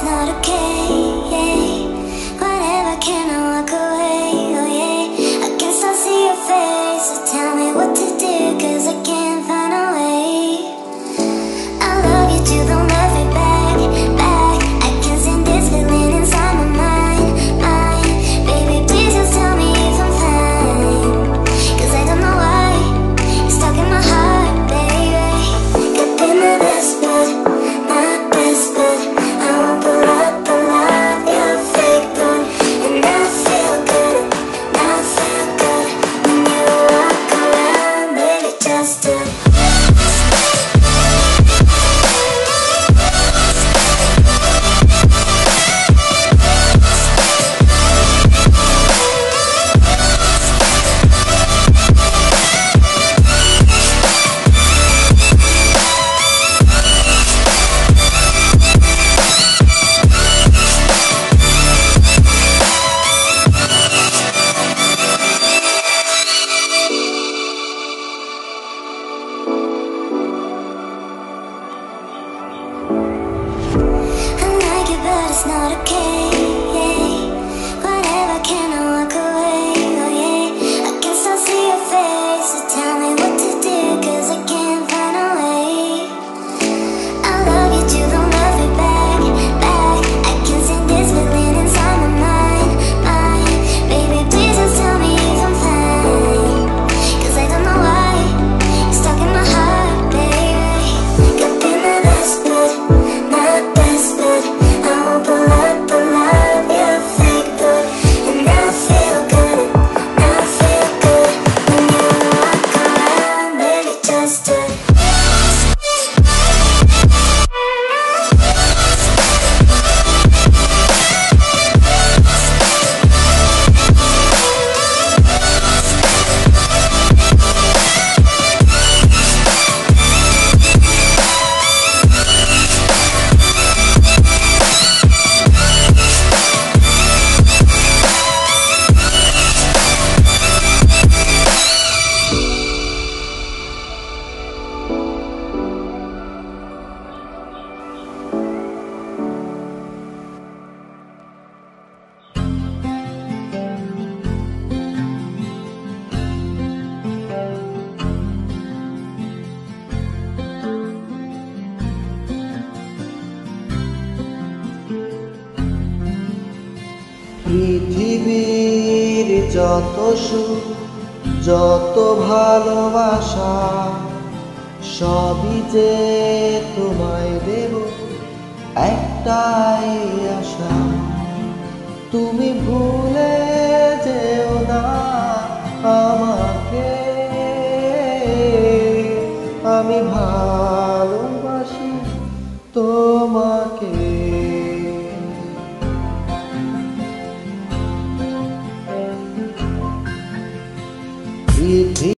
not okay. Yeah. Whatever, can I walk away? Oh yeah. I can still see your face, so tell me what to do, 'cause I can't find a way. I love you too, don't love me back, back. I can't stand this feeling inside my mind, mind. Baby, please just tell me if I'm fine, 'cause I don't know why you're stuck in my heart, baby. Could be my best bud, my best bud. I won't pull up the love, you're fake good. And I feel good, I feel good when you walk around, baby, just do. But it's not okay, yeah. Whatever, can I walk away? Oh yeah. I can still see your face, so tell me what to do, 'cause I can't find a way. I love you too, don't love me back, back. I can't stand this feeling inside my mind, mind. Baby, please just tell me if I'm fine, 'cause I don't know why you're stuck in my heart, baby. Could be my best bud, my best bud. I won't pull up the love, you're fake good. And I feel good, I feel good when you walk around, baby, just do. পৃথিবীর যত সুখ, যত ভালোবাসা, সবই যে তোমায় দেব একটাই আশা। তুমি ভুলে